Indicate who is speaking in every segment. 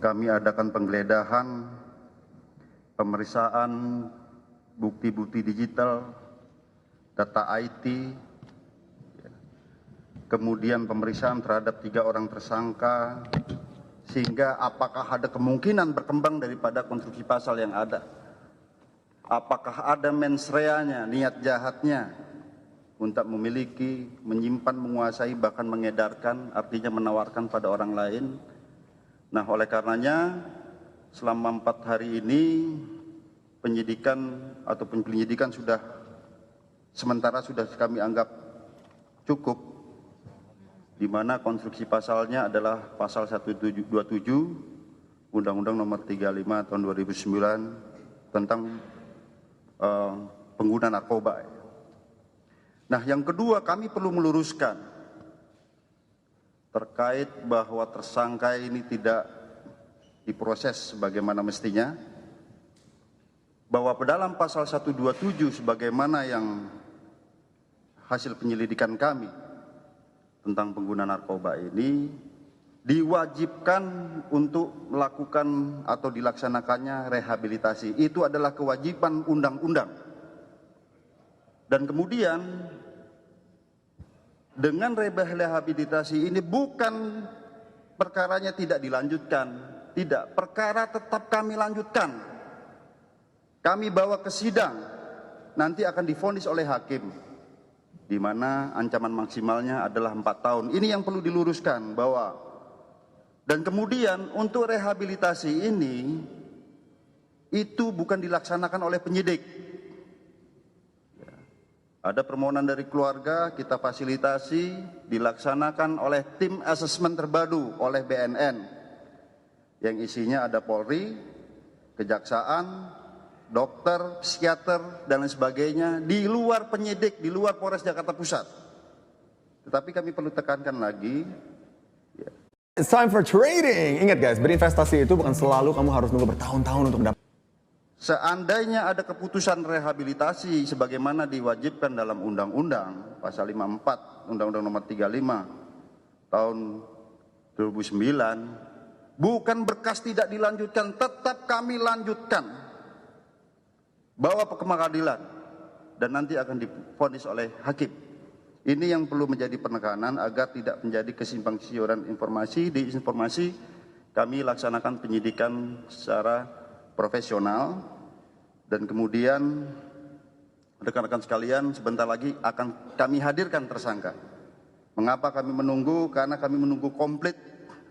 Speaker 1: kami adakan penggeledahan, pemeriksaan bukti-bukti digital, data IT, kemudian pemeriksaan terhadap 3 orang tersangka, sehingga apakah ada kemungkinan berkembang daripada konstruksi pasal yang ada. Apakah ada mens reanya, niat jahatnya untuk memiliki, menyimpan, menguasai, bahkan mengedarkan, artinya menawarkan pada orang lain. Nah, oleh karenanya selama 4 hari ini penyidikan ataupun penyelidikan sudah sementara sudah kami anggap cukup, di mana konstruksi pasalnya adalah pasal 127 Undang-Undang Nomor 35 Tahun 2009 tentang pengguna narkoba. Nah, yang kedua, kami perlu meluruskan terkait bahwa tersangka ini tidak diproses sebagaimana mestinya, bahwa dalam pasal 127 sebagaimana yang hasil penyelidikan kami tentang pengguna narkoba ini diwajibkan untuk melakukan atau dilaksanakannya rehabilitasi. Itu adalah kewajiban undang-undang. Dan kemudian dengan rehabilitasi ini bukan perkaranya tidak dilanjutkan, tidak, perkara tetap kami lanjutkan. Kami bawa ke sidang, nanti akan divonis oleh hakim, di mana ancaman maksimalnya adalah 4 tahun. Ini yang perlu diluruskan bahwa, dan kemudian untuk rehabilitasi ini itu bukan dilaksanakan oleh penyidik. Ada permohonan dari keluarga, kita fasilitasi, dilaksanakan oleh tim asesmen terpadu oleh BNN, yang isinya ada Polri, Kejaksaan, dokter, psikiater, dan lain sebagainya, di luar penyidik, di luar Polres Jakarta Pusat. Tetapi kami perlu tekankan lagi,
Speaker 2: It's time for trading. Ingat guys, berinvestasi itu bukan selalu kamu harus nunggu bertahun-tahun untuk dapat.
Speaker 1: seandainya ada keputusan rehabilitasi sebagaimana diwajibkan dalam undang-undang pasal 54 Undang-Undang Nomor 35 Tahun 2009, bukan berkas tidak dilanjutkan, tetap kami lanjutkan, bawa ke pengadilan, dan nanti akan divonis oleh hakim. Ini yang perlu menjadi penekanan agar tidak menjadi kesimpang siuran informasi. Di informasi kami laksanakan penyidikan secara profesional, dan kemudian rekan-rekan sekalian sebentar lagi akan kami hadirkan tersangka. Mengapa kami menunggu? Karena kami menunggu komplit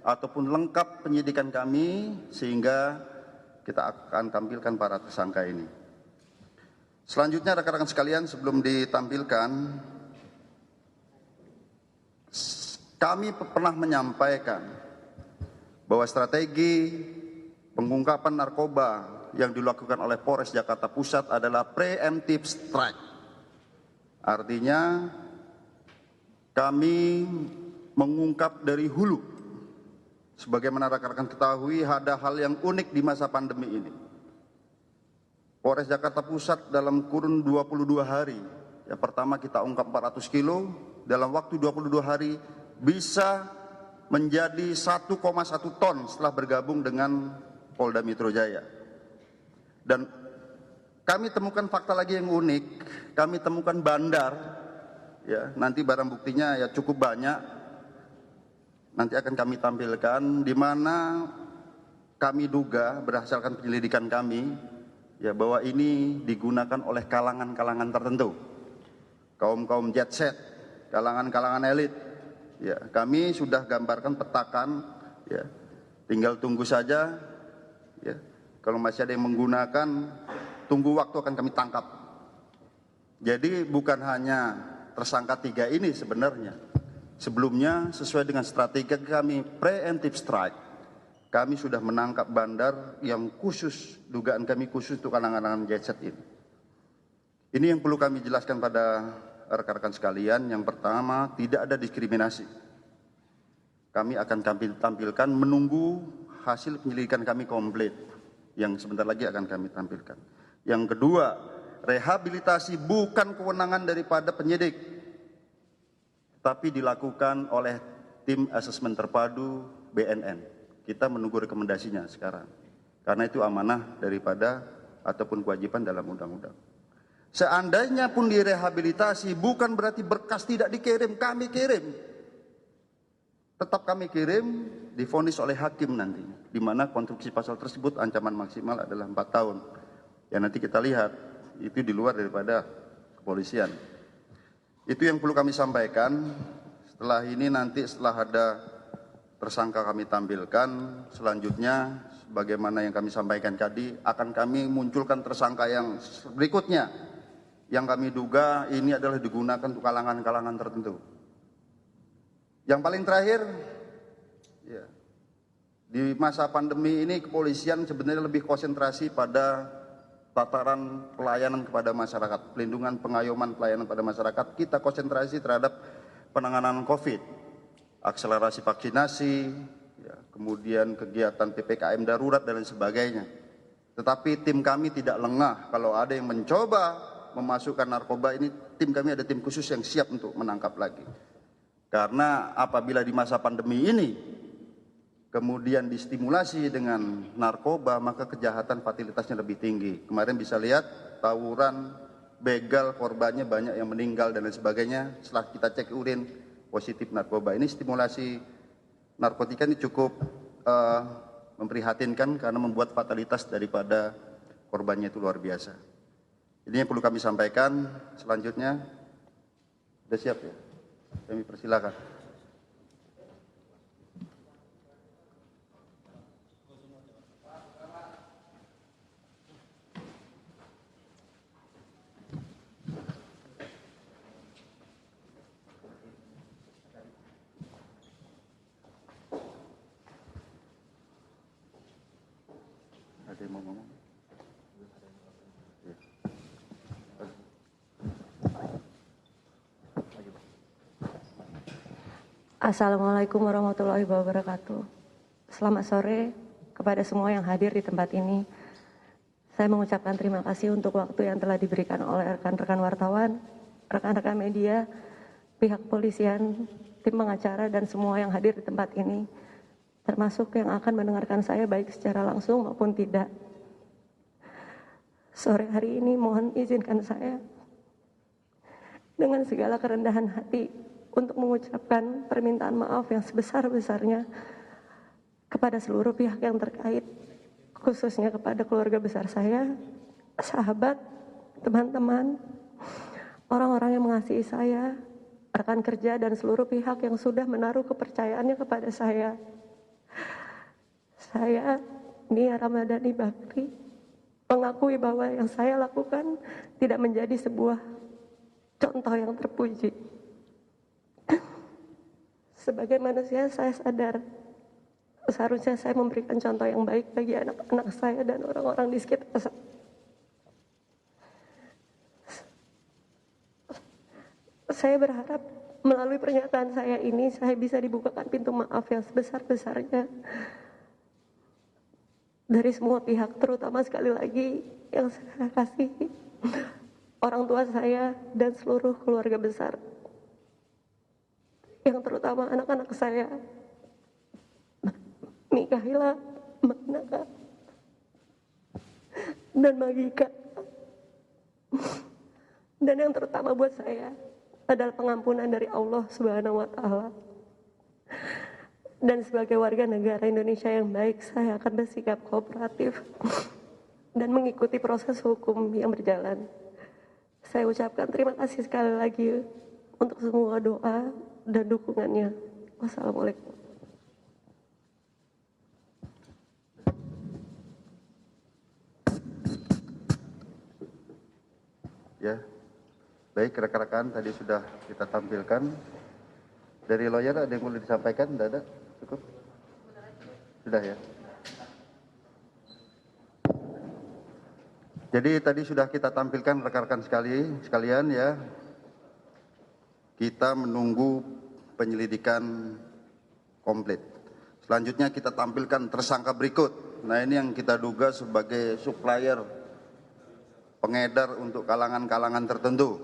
Speaker 1: ataupun lengkap penyidikan kami sehingga kita akan tampilkan para tersangka ini. Selanjutnya rekan-rekan sekalian, sebelum ditampilkan, kami pernah menyampaikan bahwa strategi pengungkapan narkoba yang dilakukan oleh Polres Jakarta Pusat adalah preemptive strike. Artinya kami mengungkap dari hulu. Sebagaimana rekan-rekan ketahui, ada hal yang unik di masa pandemi ini. Polres Jakarta Pusat dalam kurun 22 hari, yang pertama kita ungkap 400 kilo, dalam waktu 22 hari bisa menjadi 1,1 ton setelah bergabung dengan Polda Metro Jaya. Dan kami temukan fakta lagi yang unik, kami temukan bandar, ya, nanti barang buktinya ya cukup banyak, nanti akan kami tampilkan, di mana kami duga berdasarkan penyelidikan kami, ya, bahwa ini digunakan oleh kalangan-kalangan tertentu, kaum-kaum jet set, kalangan-kalangan elit. Ya, kami sudah gambarkan, petakan, ya, tinggal tunggu saja, ya. Kalau masih ada yang menggunakan, tunggu waktu akan kami tangkap. Jadi bukan hanya tersangka 3 ini sebenarnya. Sebelumnya sesuai dengan strategi kami preemptive strike, kami sudah menangkap bandar yang khusus, dugaan kami khusus untuk kalangan-kalangan jet set ini. Ini yang perlu kami jelaskan pada rekan-rekan sekalian. Yang pertama, tidak ada diskriminasi. Kami akan tampilkan menunggu hasil penyelidikan kami komplit, yang sebentar lagi akan kami tampilkan. Yang kedua, rehabilitasi bukan kewenangan daripada penyidik, tapi dilakukan oleh tim asesmen terpadu BNN. kita menunggu rekomendasinya sekarang. Karena itu amanah daripada ataupun kewajiban dalam undang-undang. Seandainya pun direhabilitasi, bukan berarti berkas tidak dikirim, kami kirim. Tetap kami kirim, divonis oleh hakim nantinya, di mana konstruksi pasal tersebut ancaman maksimal adalah 4 tahun. Ya nanti kita lihat, itu di luar daripada kepolisian. Itu yang perlu kami sampaikan. Setelah ini nanti setelah ada tersangka kami tampilkan, selanjutnya sebagaimana yang kami sampaikan tadi, akan kami munculkan tersangka yang berikutnya, yang kami duga ini adalah digunakan untuk kalangan-kalangan tertentu. Yang paling terakhir, ya, di masa pandemi ini kepolisian sebenarnya lebih konsentrasi pada tataran pelayanan kepada masyarakat, pelindungan, pengayoman, pelayanan pada masyarakat. Kita konsentrasi terhadap penanganan COVID, akselerasi vaksinasi, ya, kemudian kegiatan PPKM darurat dan lain sebagainya. Tetapi tim kami tidak lengah. Kalau ada yang mencoba memasukkan narkoba ini, tim kami ada tim khusus yang siap untuk menangkap lagi. Karena apabila di masa pandemi ini kemudian distimulasi dengan narkoba, maka kejahatan fatalitasnya lebih tinggi. Kemarin bisa lihat tawuran, begal, korbannya banyak yang meninggal dan lain sebagainya. Setelah kita cek urin positif narkoba, ini stimulasi narkotika ini cukup memprihatinkan karena membuat fatalitas daripada korbannya itu luar biasa. Ini yang perlu kami sampaikan. Selanjutnya, sudah siap ya? Kami persilakan. Ada yang mau ngomong? Ya.
Speaker 3: Assalamualaikum warahmatullahi wabarakatuh. Selamat sore kepada semua yang hadir di tempat ini. Saya mengucapkan terima kasih untuk waktu yang telah diberikan oleh rekan-rekan wartawan, rekan-rekan media, pihak kepolisian, tim pengacara, dan semua yang hadir di tempat ini, termasuk yang akan mendengarkan saya baik secara langsung maupun tidak. Sore hari ini mohon izinkan saya dengan segala kerendahan hati untuk mengucapkan permintaan maaf yang sebesar-besarnya kepada seluruh pihak yang terkait, khususnya kepada keluarga besar saya, sahabat, teman-teman, orang-orang yang mengasihi saya, rekan kerja, dan seluruh pihak yang sudah menaruh kepercayaannya kepada saya. Saya, Nia Ramadhani Bakri, mengakui bahwa yang saya lakukan tidak menjadi sebuah contoh yang terpuji. Sebagai manusia, saya sadar seharusnya saya memberikan contoh yang baik bagi anak-anak saya dan orang-orang di sekitar saya. Saya berharap melalui pernyataan saya ini, saya bisa dibukakan pintu maaf yang sebesar-besarnya dari semua pihak, terutama sekali lagi yang saya kasihi, orang tua saya dan seluruh keluarga besar, yang terutama anak-anak saya, Mikaela, Manaka, dan Magika. Dan yang terutama buat saya adalah pengampunan dari Allah Subhanahu wa Ta'ala. Dan sebagai warga negara Indonesia yang baik, saya akan bersikap kooperatif dan mengikuti proses hukum yang berjalan. Saya ucapkan terima kasih sekali lagi untuk semua doa dan dukungannya. Wassalamualaikum.
Speaker 1: Ya, baik rekan-rekan, tadi sudah kita tampilkan. Dari lawyer ada yang boleh disampaikan? Tidak ada? Cukup? Sudah ya? Jadi tadi sudah kita tampilkan rekan-rekan sekalian ya. Kita menunggu penyelidikan komplit. Selanjutnya kita tampilkan tersangka berikut. Nah ini yang kita duga sebagai supplier, pengedar untuk kalangan-kalangan tertentu.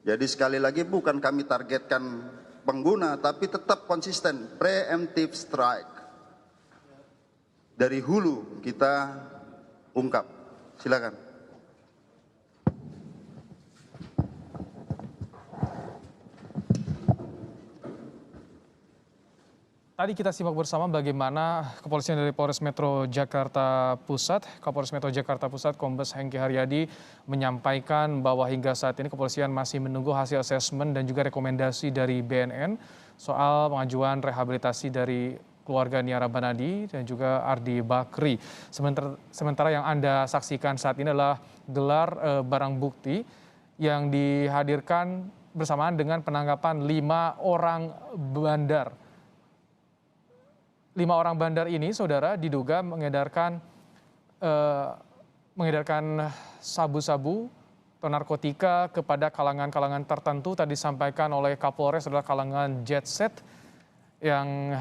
Speaker 1: Jadi sekali lagi bukan kami targetkan pengguna, tapi tetap konsisten, preemptive strike. dari hulu kita ungkap. Silakan.
Speaker 4: Tadi kita simak bersama bagaimana kepolisian dari Polres Metro Jakarta Pusat, Kapolres Metro Jakarta Pusat Kombes Hengki Haryadi menyampaikan bahwa hingga saat ini kepolisian masih menunggu hasil asesmen dan juga rekomendasi dari BNN soal pengajuan rehabilitasi dari keluarga Nia Rabanadi dan juga Ardi Bakri. Sementara yang Anda saksikan saat ini adalah gelar barang bukti yang dihadirkan bersamaan dengan penangkapan 5 orang bandar. 5 orang bandar ini, saudara, diduga mengedarkan sabu-sabu atau narkotika kepada kalangan-kalangan tertentu. Tadi disampaikan oleh Kapolres adalah kalangan jet set yang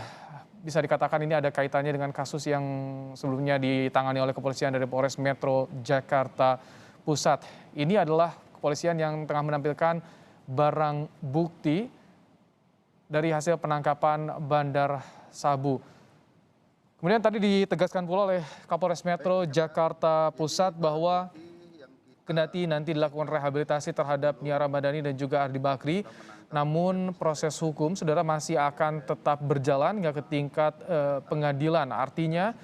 Speaker 4: bisa dikatakan ini ada kaitannya dengan kasus yang sebelumnya ditangani oleh kepolisian dari Polres Metro Jakarta Pusat. Ini adalah kepolisian yang tengah menampilkan barang bukti dari hasil penangkapan bandar sabu. Kemudian tadi ditegaskan pula oleh Kapolres Metro Jakarta Pusat bahwa kendati nanti dilakukan rehabilitasi terhadap Nia Ramadhani dan juga Ardi Bakri, namun proses hukum saudara masih akan tetap berjalan hingga ke tingkat pengadilan. Artinya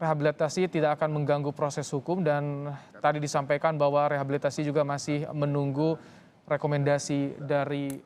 Speaker 4: rehabilitasi tidak akan mengganggu proses hukum dan tadi disampaikan bahwa rehabilitasi juga masih menunggu rekomendasi dari